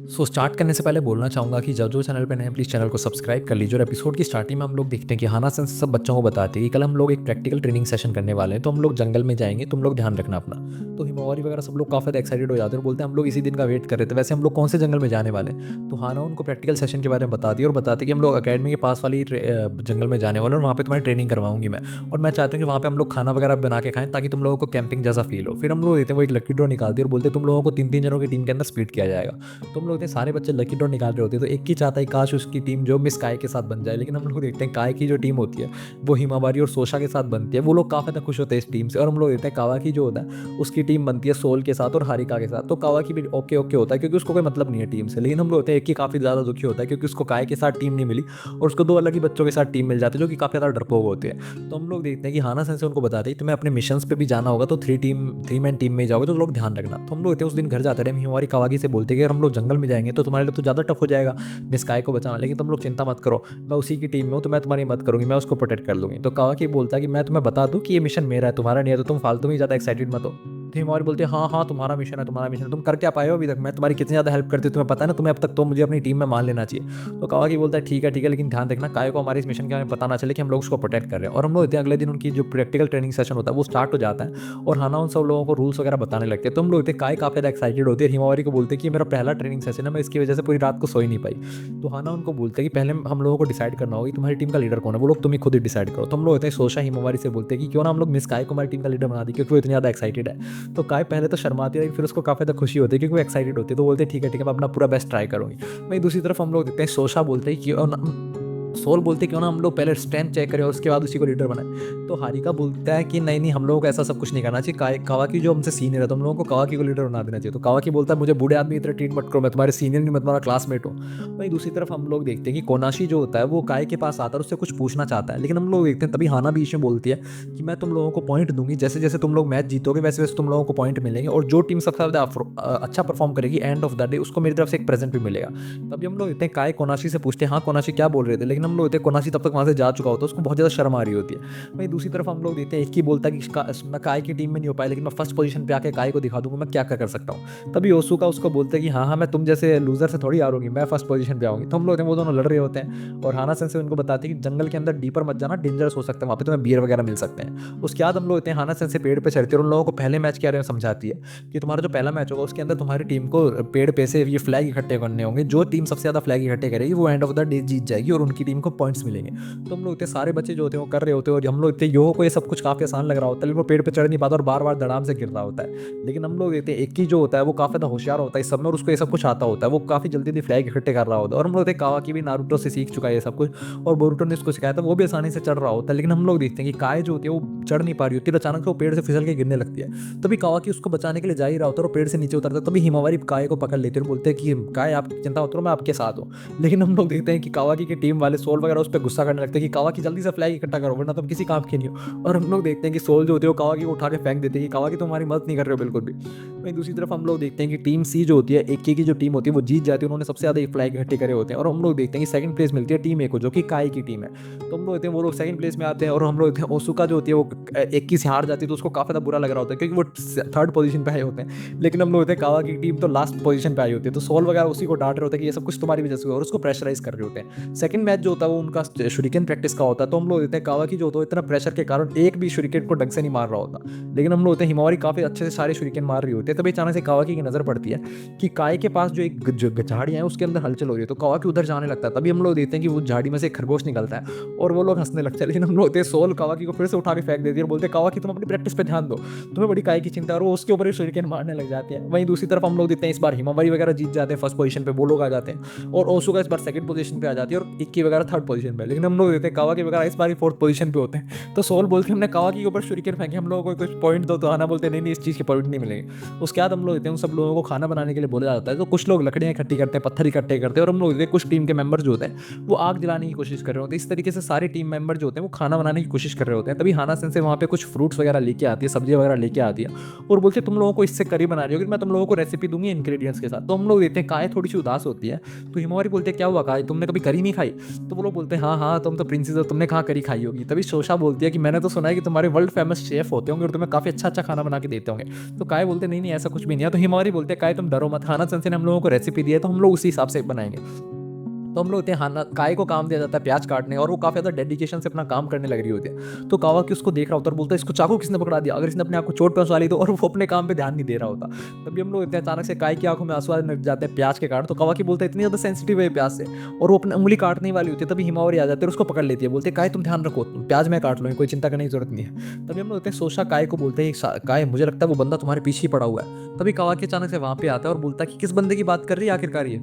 Start करने से पहले बोलना चाहूँगा कि जो चैनल पे नए हैं प्लीज़ चैनल को सब्सक्राइब कर लीजिए। और एपिसोड की स्टार्टिंग में हम लोग देखते हैं कि हाना सेंस सब बच्चों को बताते हैं कि कल हम लोग एक प्रैक्टिकल ट्रेनिंग सेशन करने वाले हैं, तो हम लोग जंगल में जाएंगे, तुम लोग ध्यान रखना अपना। तो हिमावरी वगैरह सब लोग काफ़ी ज़्यादा एक्साइटेड हो जाते हैं और बोलते हैं हम लोग इसी दिन का वेट कर रहे थे, वैसे हम लोग कौन से जंगल में जाने वाले हैं। तो हाना उनको प्रैक्टिकल सेशन के बारे में बताती है और बताती है कि हम लोग अकेडमी के पास वाली जंगल में जाने वाले हैं और वहाँ पे तुम्हारी ट्रेनिंग करवाऊंगी मैं। और मैं चाहती हूँ कि वहाँ पे हम लोग खाना वगैरह बना के खाएं ताकि तुम लोगों को कैंपिंग जैसा फील हो। फिर हम लोग देते हैं वो एक लकी ड्रॉ निकालती है और बोलते हैं तुम लोगों को 3-3 जनों की टीम के अंदर स्प्लिट किया जाएगा। तो हम लोग देखते हैं सारे बच्चे लकी ड्रॉ निकाल रहे होते हैं, तो एक ही चाहता है काश उसकी टीम जो मिस काय के साथ बन जाए। लेकिन हम लोग देखते हैं काय की जो टीम होती है वो हिमावारी और सोशा के साथ बनती है, वो लोग काफ़ी ज़्यादा खुश होते हैं इस टीम से। और हम लोग देखते हैं कावा की जो होता है उसकी टीम बनती है सोल के साथ और हारिका के साथ। तो कावा की भी ओके ओके होता है क्योंकि उसको कोई मतलब नहीं है टीम से। लेकिन हम लोग होते हैं एक ही काफ़ी ज़्यादा दुखी होता है क्योंकि उसको काय के साथ टीम नहीं मिली और उसको दो अलग ही बच्चों के साथ टीम मिल जाती है जो कि काफ़ी ज़्यादा डरपोक होते हैं। तो हम लोग देखते हैं कि हाना सेंसे उनको बताते हैं तुम्हें अपने मिशंस पे भी जाना होगा तो थ्री मैन टीम में ही जाओगे, तो लोग ध्यान रखना। तो हम लोग उस दिन घर जाते रहे, हिमावारी कावागी से बोलते हैं कि अगर हम लोग जंगल में जाएंगे तो तुम्हारे लिए तो ज़्यादा टफ हो जाएगा मिस काय को बचाना, लेकिन तुम लोग चिंता मत करो, मैं उसी की टीम में हूँ तो मैं तुम्हारी मदद करूंगी, मैं उसको प्रोटेक्ट कर लूंगी। तो कावाकी बोलता है कि मैं तुम्हें बता दूं कि ये मिशन मेरा है, तुम्हारा नहीं है, तो तुम फालतू में ज़्यादा एक्साइटेड मत हो। तो हिमावारी बोलते हैं हाँ हाँ तुम्हारा मिशन है, तुम्हारा मिशन है, तुम कर क्या पाए हो अभी तक, मैं तुम्हारी कितनी ज़्यादा हेल्प करती हूँ तुम्हें पता है ना, तुम्हें अब तक तो मुझे अपनी टीम में मान लेना चाहिए। तो कावाकी बोलता है ठीक है लेकिन ध्यान रखना काय को हमारे इस मिशन के बारे में पता ना चले कि हम लोग उसको प्रोटेक्ट कर रहे हैं। और हम लोग इतने अगले दिन उनकी जो प्रैक्टिकल ट्रेनिंग सेशन होता है वो स्टार्ट हो जाता है और हाना उन सब लोगों को रूल्स वगैरह बताने लगते हैं। तो हम लोग इतने काय काफ़ी ज़्यादा एक्साइटेड होते हैं, हिमावारी को बोलते हैं कि मेरा पहला ट्रेनिंग सेशन है, मैं इसकी वजह से पूरी रात को सो ही नहीं पाई। तो हाना उनको बोलते हैं कि पहले हम लोगों को डिसाइड करना होगा कि तुम्हारी टीम का लीडर कौन है, वो लोग तुम ही खुद ही डिसाइड करो। तो हम लोग होते हैं सोशा हिमावारी से बोलते हैं कि क्यों ना हम लोग मिस काय को हमारी टीम का लीडर बना दी क्योंकि वो इतनी ज़्यादा एक्साइटेड है। तो काय पहले तो शर्माती है फिर उसको काफ़ी ज़्यादा खुशी होती है क्योंकि वो एक्साइटेड होती है, तो बोलते हैं ठीक है मैं अपना पूरा बेस्ट ट्राई करूँगी। वहीं दूसरी तरफ हम लोग देखते हैं सोशा बोलते हैं कि सोल बोलते क्यों ना हम लोग पहले स्ट्रेंथ चेक करें और उसके बाद उसी को लीडर बनाए। तो हारिका बोलता है कि नहीं हम लोगों को ऐसा सब कुछ नहीं करना चाहिए, कावाकी जो हमसे सीनियर है तो हम लोगों को कावाकी को लीडर बना देना चाहिए। तो कावाकी बोलता है मुझे बूढ़े आदमी इतना ट्रीट मत करो, मैं तुम्हारे सीनियर नहीं, मैं तुम्हारा क्लासमेट हूँ। वहीं दूसरी तरफ हम लोग देखते हैं कि कोनाशी जो होता है वो काय के पास आता है और उससे कुछ पूछना चाहता है, लेकिन हम लोग देखते हैं तभी हाना बीच में बोलती है कि मैं तुम लोगों को पॉइंट दूंगी, जैसे जैसे तुम लोग मैच जीतोगे वैसे वैसे तुम लोगों को पॉइंट मिलेंगे और जो टीम सबसे ज़्यादा अच्छा परफॉर्म करेगी एंड ऑफ द डे उसको मेरी तरफ से एक प्रेजेंट भी मिलेगा। तभी हम लोग इतने काय कोनाशी से पूछते हैं हाँ कोनाशी क्या बोल रहे थे, लेकिन हम लोग इतने कोनाशी तब तक वहाँ से जा चुका होता है, उसको बहुत ज़्यादा शर्म आ रही होती है। वहीं दूसरी तरफ हम लोग देखते हैं एक ही बोलता है कि मैं काय की टीम में नहीं हो पाया लेकिन मैं फर्स्ट पोजीशन पे आके काय को दिखा दूंगा मैं क्या क्या कर सकता हूँ। तभी ओसुका उसको बोलते हैं कि हाँ मैं तुम जैसे लूजर से थोड़ी हारूंगी, मैं फर्स्ट पोजीशन पे आऊंगी। तो हम लोग वो दोनों लड़ रहे होते हैं और हाना सेंसे उनको बताते हैं कि जंगल के अंदर डीपर मत जाना, डेंजरस हो सकता है, वहाँ पे तुम्हें बियर वगैरह मिल सकते हैं। उसके बाद हम लोग हाना सेंसे पेड़ पे चढ़ते हैं और उन लोगों को पहले मैच के बारे में समझाती है कि तुम्हारा जो पहला मैच होगा उसके अंदर तुम्हारी टीम को पेड़ पे से ये फ्लैग इकट्ठे करने होंगे, जो टीम सबसे ज़्यादा फ्लैग इकट्ठे करेगी वो एंड ऑफ द डे जीत जाएगी और उनकी टीम को पॉइंट्स मिलेंगे। तो हम लोग इतने सारे बच्चे जो होते हैं वो कर रहे होते हैं और हम लोग इतने यो को ये सब कुछ काफ़ी आसान लग रहा होता है, लेकिन वो पेड़ पे चढ़ नहीं पाता और बार बार धड़ाम से गिर रहा होता है। लेकिन हम लोग देखते हैं एक ही जो होता है वो काफ़ी ज़्यादा होशियार होता है इस सब में और उसको ये सब कुछ आता होता है, वो काफ़ी जल्दी जल्दी फ्लैग इकट्ठे कर रहा होता है। और हम लोग देखते हैं कावाकी भी नारुतो से सीख चुका है ये सब कुछ और बोरुतो ने उसको सिखाया था, वो भी आसानी से चढ़ रहा होता है। लेकिन हम लोग देखते हैं कि काय जो होती है वो चढ़ नहीं पा रही होती है, अचानक से वो पेड़ से फिसल के गिरने लगती है। तभी कावाकी उसको बचाने के लिए जा ही रहा होता है और पेड़ से नीचे उतरता है, तभी हिमावारी काय को पकड़ लेते हैं और बोलते हैं कि काय आप चिंता मत करो मैं आपके साथ हूँ। लेकिन हम लोग देखते हैं कि कावाकी की टीम वाले सोल वगैरह उस पर गुस्सा करने लगते हैं कि कावाकी जल्दी से फ्लैग इकट्ठा करो वरना तुम किसी काम के नहीं हो। और हम लोग देखते हैं कि सोल जो होते हैं वो कावाकी को उठा के फेंक देते हैं कि कावाकी तुम्हारी मदद नहीं कर रहे हो बिल्कुल भी। वहीं दूसरी तरफ हम लोग देखते हैं कि टीम सी जो होती है एक की जो टीम होती है वो जीत जाती है, उन्होंने सबसे ज़्यादा फ्लैग इकट्ठे करे होते हैं और हम लोग देखते हैं कि सेकंड प्लेस मिलती है टीम ए को जो कि काय की टीम है। तो हम लोग देखते हैं वो लोग सेकंड प्लेस में आते हैं और हम लोग देखते हैं ओसुका जो होती है वो 21 से हार जाती है तो उसको काफ़ी ज़्यादा बुरा लग रहा होता है क्योंकि वो थर्ड पोजीशन पे आए होते हैं। लेकिन हम लोग देखते हैं कावा की टीम तो लास्ट पोजीशन पे आई होती है, तो सोल वगैरह उसी को डांट रहे होते हैं कि ये सब कुछ तुम्हारी वजह से हुआ और उसको प्रेशराइज कर रहे होते हैं। सेकंड मैच जो होता है वो उनका शुरिकेन प्रैक्टिस का होता है, तो हम लोग देखते हैं कावा की जो होता है इतना प्रेशर के कारण एक भी शुरिकेन को ढंग से नहीं मार रहा होता। लेकिन हम लोग होते हैं हिमावरी काफ़ी अच्छे से सारे शुरिकेन मार रही होते हैं, तभी अचानक से कावाकी की नज़र पड़ती है कि काय के पास जो एक झाड़ियाँ है उसके अंदर हलचल हो रही है, तो कावाकी उधर जाने लगता है। तभी हम लोग देखते हैं कि वो झाड़ी में से एक खरगोश निकलता है और वो लोग हंसने लगते हैं। लेकिन हम लोग होते हैं सोल कावाकी को फिर से उठा के फेंक देती है और बोलते हैं कावाकी तुम अपनी प्रैक्टिस पे ध्यान दो, तुम्हें बड़ी काय की चिंता है, और वो उसके ऊपर ही शुरिकेन मारने लग जाते हैं। वहीं दूसरी तरफ हम लोग देखते हैं इस बार हिमावरी वगैरह जीत जाते हैं, फर्स्ट पोजीशन पे वो लोग आ जाते हैं और ओसुका इस बार सेकंड पोजीशन पे आ जाती है और इक्की वगैरह थर्ड पोजीशन पे। लेकिन हम लोग देखते हैं कावाकी वगैरह इस बार ही फोर्थ पोजीशन पे होते हैं। तो सोल बोलते हैं हमने कावाकी के ऊपर शुरिकेन फेंके, हम लोगों को कुछ पॉइंट दो, तो आना बोलते नहीं इस चीज़ के पॉइंट नहीं मिलेंगे। उसके बाद हम लोग देखते हैं उन सब लोगों को खाना बनाने के लिए बोला जाता है, तो कुछ लोग लकड़ियाँ इकट्ठी करते हैं, पत्थर इकट्ठे करते हैं और हम लोग देखते हैं कुछ टीम के मेंबर जो होते हैं वो आग जलाने की कोशिश कर रहे होते हैं। इस तरीके से सारे टीम मेंबर जो होते हैं वो खाना बनाने की कोशिश कर रहे होते हैं। तभी हाना सेंसे वहाँ पे कुछ फ्रूट्स वगैरह लेके आती है, सब्जी वगैरह लेके आती है और बोलते तुम लोगों को इससे करी बना रही हो, मैं तुम लोगों को रेसिपी दूंगी इंग्रेडिएंट्स के साथ। तो हम लोग देखते हैं काय थोड़ी सी उदास होती है, तो हिमावरी बोलते हैं क्या हुआ काय तुमने कभी करी नहीं खाई। तो वो लोग बोलते हैं हाँ हाँ तुम तो प्रिंसेस हो, तुमने कहाँ करी खाई होगी। तभी शोशा बोलती है कि मैंने तो सुना है कि तुम्हारे वर्ल्ड फेमस शेफ होते होंगे और तुम्हें काफ़ी अच्छा अच्छा खाना बना के देते होंगे। तो काय बोलते नहीं नहीं ऐसा कुछ भी नहीं है। तो हिमावरी बोलते हैं काय तुम डरो मत, हाना सेंसे ने हम लोगों को रेसिपी दी है तो हम लोग उसी हिसाब से बनाएंगे। तो हम लोग होते हैं हाना काय को काम दिया जाता है प्याज काटने, और वो काफ़ी ज़्यादा डेडिकेशन से अपना काम करने लग रही होती है। तो कावा की उसको देख रहा होता है और बोलता है इसको चाकू किसने पकड़ा दिया, अगर इसने अपने आप को चोट पहुंचा ली तो, और वो अपने काम पे ध्यान नहीं दे रहा होता। तभी हम लोग इतने अचानक से काय की आंखों में आंसू आने लग जाते हैं प्याज के कारण। तो कावा की बोलता है इतनी ज़्यादा सेंसिटिव है प्याज से, और वो अपनी उंगली काटने वाली होती है। तभी हिमावरी आ जाते हैं और उसको पकड़ लेती है, बोलते काय तुम ध्यान रखो, प्याज में काट लो, कोई चिंता करने की जरूरत नहीं है। तभी हम लोग होते हैं सोशा काय को बोलते हैं काय मुझे लगता है वो बंदा तुम्हारे पीछे ही पड़ा हुआ है। तभी कावा की अचानक से वहाँ पे आता है और बोलता है कि किस बंदे की बात कर रही है आखिरकार ये।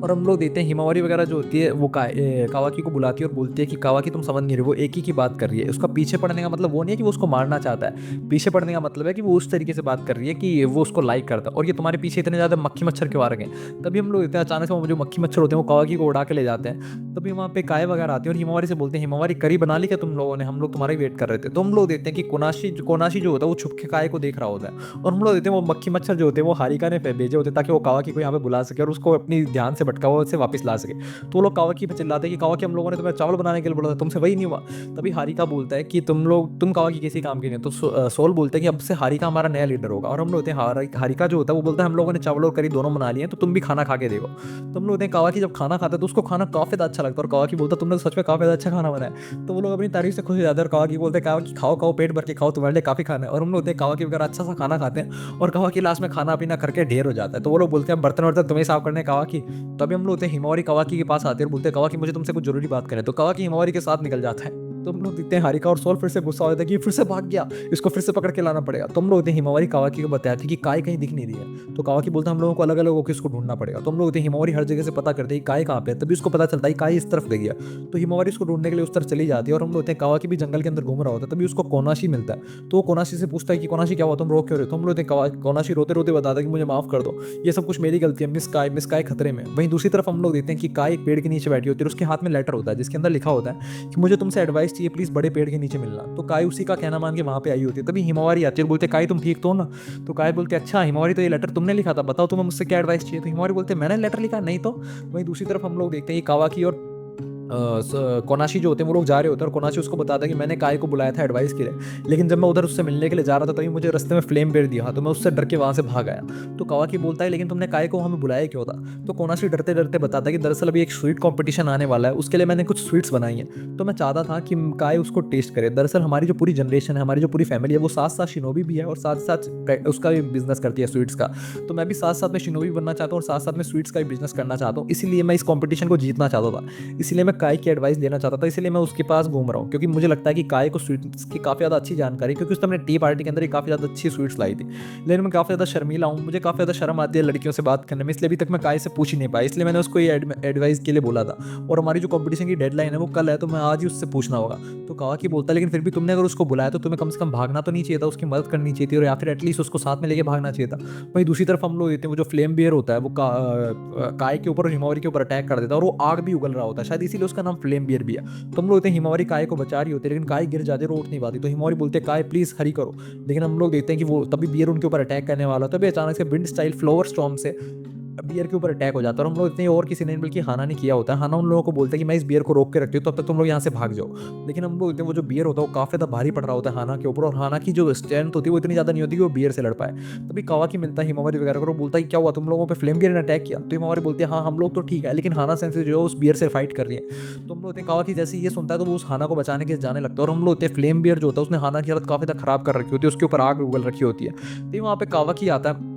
और हम लोग देते हैं हिमावरी वगैरह जो होती है वो कावाकी को बुलाती है और बोलती है कि कावाकी तुम समझ नहीं रहे, वो एक ही की बात कर रही है। उसका पीछे पड़ने का मतलब वो नहीं है कि वो उसको मारना चाहता है, पीछे पड़ने का मतलब है कि वो उस तरीके से बात कर रही है कि वो उसको लाइक करता है। और ये तुम्हारे पीछे इतने ज़्यादा मक्खी मच्छर क्यों आ रखे हैं। तभी हम लोग देते हैं अचानक से वो जो मक्खी मच्छर होते हैं वो कावाकी को उड़ा के ले जाते हैं। तभी वहाँ पे काय वगैरह आती है और हिमावरी से बोलते हैं हिमावरी करी बना ली क्या तुम लोगों ने, हम लोग तुम्हारा वेट कर रहे थे। तो हम लोग देते हैं कि कोनाशी जो होता है वो छुप के काय को देख रहा होता है। और हम लोग देते हैं वो मक्खी मच्छर जो होते हैं वो हारिका ने भेजे होते हैं ताकि वो कावाकी को यहाँ पे बुला सके और उसको अपनी ध्यान से भटका हुआ से वापस ला सके। तो वो लोग कावाकी पे चिल्लाते हैं कि कावाकी हम लोगों ने तुम्हें चावल बनाने के लिए बोला था, तुमसे वही नहीं हुआ। तभी हारिका बोलता है कि तुम कावाकी किसी काम के नहीं हो। तो सोल बोलते हैं कि अब से हारिका हमारा नया लीडर होगा। और हम लोग होते हैं हारिका जो होता है वो बोलता है हम लोगों ने चावल और करी दोनों बना लिए हैं तो तुम भी खाना खा के देखो। तो हम लोग होते हैं कावाकी जब खाना खाता है तो उसको खाना काफी ज़्यादा अच्छा लगता है और कावाकी बोलता है तुमने तो सच में काफी ज़्यादा अच्छा खाना बनाया। तो वो लोग अपनी तारीफ से खुश हो जाते हैं और कावाकी बोलते हैं कावाकी खाओ खाओ पेट भर के खाओ, तुम्हारे लिए काफी खाना है। और हम लोग होते हैं कावाकी वगैरह अच्छा सा खाना खाते हैं और कावाकी लास्ट में खाना पीना करके ढेर हो जाता है। तो वो लोग बोलते हैं बर्तन वर्तन तुम्हें साफ करने कावाकी। तभी हम लोग होते हैं हिमावरी कावाकी के पास आते हैं और बोलते हैं कावाकी मुझे तुमसे कुछ जरूरी बात करें। तो कावाकी हिमावरी के साथ निकल जाता है। तो हम लोग देखते हैं हारिका और सोल फिर से गुस्सा हो जाता है कि फिर से भाग गया, इसको फिर से पकड़ के लाना पड़ेगा। तो हम लोग होते हैं हिमावरी कावाकी को बताते हैं कि काय कहीं दिख नहीं रही है। तो कावाकी बोलता है हम लोगों को अलग अलग होकर इसको ढूंढना पड़ेगा। तो हम लोग होते हैं हिमावरी हर जगह से पता करते हैं काय कहाँ पे है। तभी उसको पता चलता है काय इस तरफ गई है। तो हिमावरी उसको ढूंढने के लिए उस तरफ चली जाती है और हम लोग होते हैं कावाकी भी जंगल के अंदर घूम रहा होता है। तभी उसको कोनाशी मिलता है। तो वो कोनाशी से पूछता है कि कोनाशी क्या हुआ, तुम रो क्यों रहे हो। तो हम लोग होते हैं कोनाशी रोते रोते बताता है कि मुझे माफ कर दो, ये सब कुछ मेरी गलती है, मिस काय खतरे में। वहीं दूसरी तरफ हम लोग देखते हैं कि काय एक पेड़ के नीचे बैठी होती है और उसके हाथ में लेटर होता है जिसके अंदर लिखा होता है कि मुझे तुमसे एडवाइस चाहिए, प्लीज बड़े पेड़ के नीचे मिलना। तो काय उसी का कहना मान के वहां पे आई होती है। तभी हिमावरी आती है और बोलते काय तुम ठीक तो हो ना। तो काय बोलते अच्छा हिमावरी तो ये लेटर तुमने लिखा था, बताओ तुम्हें मुझसे क्या एडवाइस चाहिए। तो हिमावरी बोलते मैंने लेटर लिखा नहीं तो। वहीं दूसरी तरफ हम लोग देखते हैं कि कावाकी और कोनाशी जो होते हैं वो लोग जा रहे होते हैं और कोनाशी उसको बताता है कि मैंने काय को बुलाया था एडवाइस के लिए, लेकिन जब मैं उधर उससे मिलने के लिए जा रहा था तभी मुझे रास्ते में फ्लेम पेड़ दिया तो मैं उससे डर के वहाँ से भाग आया। तो कावाकी बोलता है लेकिन तुमने काय को हमें बुलाया क्यों था। तो कोनाशी डरते डरते बताता है कि दरअसल अभी एक स्वीट कॉम्पिटिशन आने वाला है, उसके लिए मैंने कुछ स्वीट्स बनाई हैं तो मैं चाहता था कि काय उसको टेस्ट करे। दरअसल हमारी जो पूरी जनरेशन है, हमारी जो पूरी फैमिली है वो साथ साथ शिनोबी भी है और साथ साथ उसका भी बिजनेस करती है स्वीट्स का। तो मैं भी साथ साथ में शिनोबी बनना चाहता हूँ और साथ साथ में स्वीट्स का भी बिजनेस करना चाहता हूँ, इसीलिए मैं इस कॉम्पिटिशन को जीतना चाहता था, इसीलिए मैं काय की एडवाइस लेना चाहता था, इसलिए मैं उसके पास घूम रहा हूँ क्योंकि मुझे लगता है कि काय को स्वीट्स की काफ़ी ज़्यादा अच्छी जानकारी, क्योंकि उसने अपने टी पार्टी के अंदर काफ़ी ज़्यादा अच्छी स्वीट्स लाई थी। लेकिन मैं काफ़ी ज़्यादा शर्मीला हूँ, मुझे काफ़ी ज़्यादा शर्म आती है लड़कियों से बात करने में, इसलिए अभी तक मैं काय से पूछ ही नहीं पाया, इसलिए मैंने उसको ये एडवाइस के लिए बोला था। और हमारी जो कॉम्पिटिशन की डेडलाइन है वो कल है तो मैं आज ही उससे पूछना होगा। तो कावाकी बोलता है लेकिन फिर भी तुमने अगर उसको बुलाया तो तुम्हें कम से कम भागना तो नहीं चाहिए था, उसकी मदद करनी चाहिए थी और या फिर एटलीस्ट उसको साथ में लेके भागना चाहिए था। वहीं दूसरी तरफ हम लोग देते हैं वो जो फ्लेम बियर होता है वो काय के ऊपर और हिमावरी के ऊपर अटैक कर देता है और वो आग भी उगल रहा होता है, शायद इसीलिए उसका नाम फ्लेम बियर भी है। तो हम लोग देखते हैं हिमावरी काय को बचा रही होती है लेकिन काय गिर जाती है और उठ नहीं पाती। तो हिमावरी बोलते हैं काय प्लीज हरी करो, लेकिन हम लोग देखते हैं कि वो तभी बियर उनके ऊपर अटैक करने वाला, तभी अचानक से विंड स्टाइल फ्लोवर स्टॉर्म से बियर के ऊपर अटैक हो जाता है और हम लोग इतने और किसी ने बल्कि हाना ने किया होता है। हाना उन लोगों को बोलता है कि मैं इस बियर को रोक के रखती हूँ तब तक तुम लोग यहाँ से भाग जाओ, लेकिन हम लोग वो जो बियर होता है वो काफी ज्यादा भारी पड़ रहा होता है हाना के ऊपर और हाना की जो स्ट्रेंथ होती है वो इतनी ज्यादा नहीं होती कि वो बियर से लड़ पाए। तभी कावाकी मिलता है हिमावरी वगैरह को, बोलता है क्या हुआ तुम लोगों पे फ्लेम बियर ने अटैक किया। तो हिमावरी बोलती है हाँ हम लोग तो ठीक है लेकिन हाना सेंसे जो है उस बियर से फाइट कर रही है। तो हम लोग कावाकी जैसे ये सुनता है तो वो उस हाना को बचाने के जाने लगता है और हम लोग फ्लेम बियर जो होता है उसने हाना की हालत काफी ज्यादा खराब कर रखी होती है, उसके ऊपर आग उगल रखी होती है। तो वहाँ पे कावाकी आता है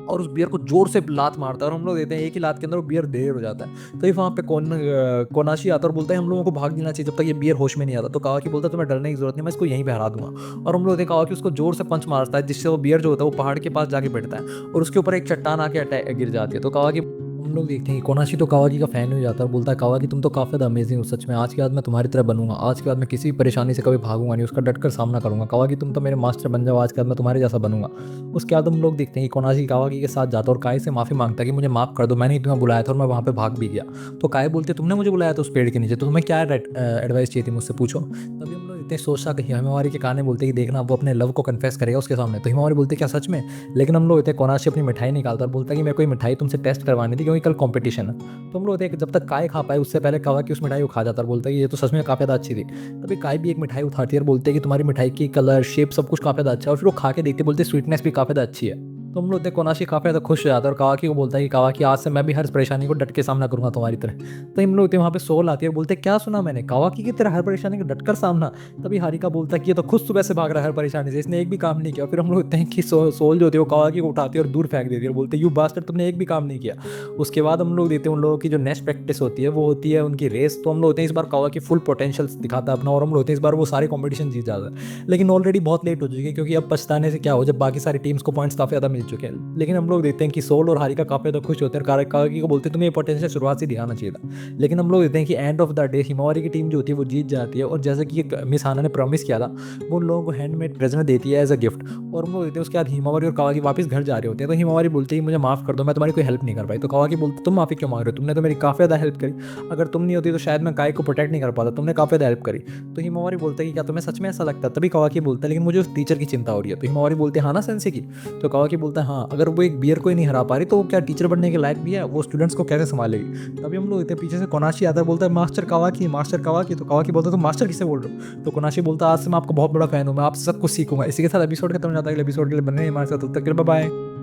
और उस बियर को जोर से लात मारता है और हम लोग देते हैं एक ही लात के अंदर वो बियर ढेर हो जाता है। तो ये वहाँ पे कोनाशी आता है और बोलता है हम लोगों को भाग देना चाहिए जब तक ये बियर होश में नहीं आता। तो कावाकी बोलता है तुम्हें डरने की जरूरत नहीं, मैं इसको यहीं पे हरा दूंगा। और हम लोग देखा कावाकी उसको जोर से पंच मारता है जिससे वो बियर जो होता है वो पहाड़ के पास जाके बैठता है और उसके ऊपर एक चट्टान आके गिर जाती है। तो कावाकी हम लोग देखते हैं कि कोनाशी तो कावाकी का फैन हो जाता है और बोलता है कावाकी तुम तो काफ़ी ज़्यादा अमेजिंग हो, सच में आज के बाद मैं तुम्हारी तरह बनूंगा, आज के बाद मैं किसी भी परेशानी से कभी भागूंगा नहीं, उसका डटकर सामना करूंगा। कावाकी तुम तो मेरे मास्टर बन जाओ, आज के बाद मैं तुम्हारे जैसा बनूंगा। उसके बाद हम लोग देखते हैं कि कोनाशी कावाकी के साथ जाता है और काय से माफ़ी मांगता है कि मुझे माफ़ कर दो, मैंने ही तुम्हें बुलाया था और मैं वहाँ पर भाग भी गया। तो काय बोलते तुमने मुझे बुलाया था उस पेड़ के नीचे, तो तुम्हें क्या एडवाइस चाहिए थी मुझसे पूछो। तभी हम लोग इतने सोचा कि हिमावारी के कान में बोलते कि देखना वो अपने लव को कन्फेस करेगा उसके सामने, तो हिमावारी बोलते क्या सच में? लेकिन हम लोग इतने कोनाशी अपनी मिठाई निकालता और बोलता कि मेरे को ये मिठाई तुमसे टेस्ट करवानी थी क्योंकि कल कॉम्पिटिशन है। तो हम लोग होते जब तक काय खा पाए उससे पहले कहा कि उस मिठाई को खा जाता और बोलता है कि ये तो सच में काफ़ी ज़्यादा अच्छी थी। तभी काय भी एक मिठाई उठाती है और बोलते हैं कि तुम्हारी मिठाई की कलर शेप सब कुछ काफ़ी ज़्यादा अच्छा है, और फिर वो खा के देखते बोलते स्वीटनेस भी काफ़ी ज़्यादा अच्छी है। तो हम लोग कोनाशी काफ़ी ज़्यादा खुश हो जाता है और कावाकी को बोलता है कि कावाकी आज से मैं भी हर परेशानी को डट के सामना करूँगा तुम्हारी तरह। तो हम लोग वहाँ पे सोल आती है और बोलते क्या सुना मैंने, कावाकी की तरह हर परेशानी को डट कर सामना। तभी हारिका बोलता है कि ये तो खुद सुबह से भाग रहा है हर परेशानी से, इसने एक भी काम नहीं किया। फिर हम लोग होते हैं कि सोल जो होती है वो कावाकी को उठाती है और दूर फेंक देती है और बोलते यू बास्टर तुमने एक भी काम नहीं किया। उसके बाद हम लोग देखते हैं उन लोगों की जो नेक्स्ट प्रैक्टिस होती है वो होती है उनकी रेस। तो हम लोग होते हैं इस बार कावाकी फुल पोटेंशियल दिखाता है अपना, और हम लोग होते हैं इस बार वो सारे कॉम्पिटिशन जीत जाता है। लेकिन ऑलरेडी बहुत लेट हो चुकी है क्योंकि अब पछताने से क्या हो जब बाकी सारी टीम्स को पॉइंट्स काफ़ी ज़्यादा मिल चुके हैं। लेकिन हम लोग देखते हैं कि सोल और हारिका काफ़ी ज़्यादा खुश होते हैं, कावाकी को बोलते हैं तुम्हें ये पोटेंशियल शुरुआत से दिखाना चाहिए था। लेकिन हम लोग देखते हैं कि end of the day Himawari की टीम जो होती है वो जीत जाती है, और जैसे कि मिस हाना ने प्रॉमिस किया था वो उन लोगों को हैंडमेड प्रेजेंट देती है एज अ गिफ्ट। और हम लोग देखते हैं उसके बाद हिमावारी और कावाकी वापस घर जा रहे होते हैं। तो हिमावारी बोलती है मुझे माफ़ कर दो, मैं तुम्हारी कोई हेल्प नहीं कर पाई। तो कावाकी बोलते तुम माफ़ी क्यों मांग रहे हो, तुमने तो मेरी काफ़ी ज़्यादा हेल्प करी, अगर तुम नहीं होती तो शायद मैं काय को प्रोटेक्ट नहीं कर पाता, तुमने काफ़ी ज़्यादा हेल्प करी। तो हिमावारी बोलता है कि क्या तुम्हें सच में ऐसा लगता है? तभी कावाकी बोलता है लेकिन मुझे उस टीचर की चिंता हो रही है। तो हिमावारी बोलते हैं हाँ ना सेंसे की। तो कावाकी बोलता है हाँ, अगर वो एक बियर को ही नहीं हरा पा रही तो वो क्या टीचर बनने के लायक भी है, वो स्टूडेंट्स को कैसे संभालेगी? तभी हम लोग इतने पीछे से कोनाशी आता है, बोलता है मास्टर कावाकी, मास्टर कावाकी। तो कावाकी बोलता है तुम मास्टर किसे बोल रहे हो? तो कोनाशी बोलता है आज से मैं आपका बहुत बड़ा फैन हूँ, मैं आपसे सब कुछ सीखूंगा। इसी के साथ एपिसोड खत्म हो जाता है। अगले एपिसोड के लिए बने रहिए हमारे साथ, तब तक के लिए बाय बाय।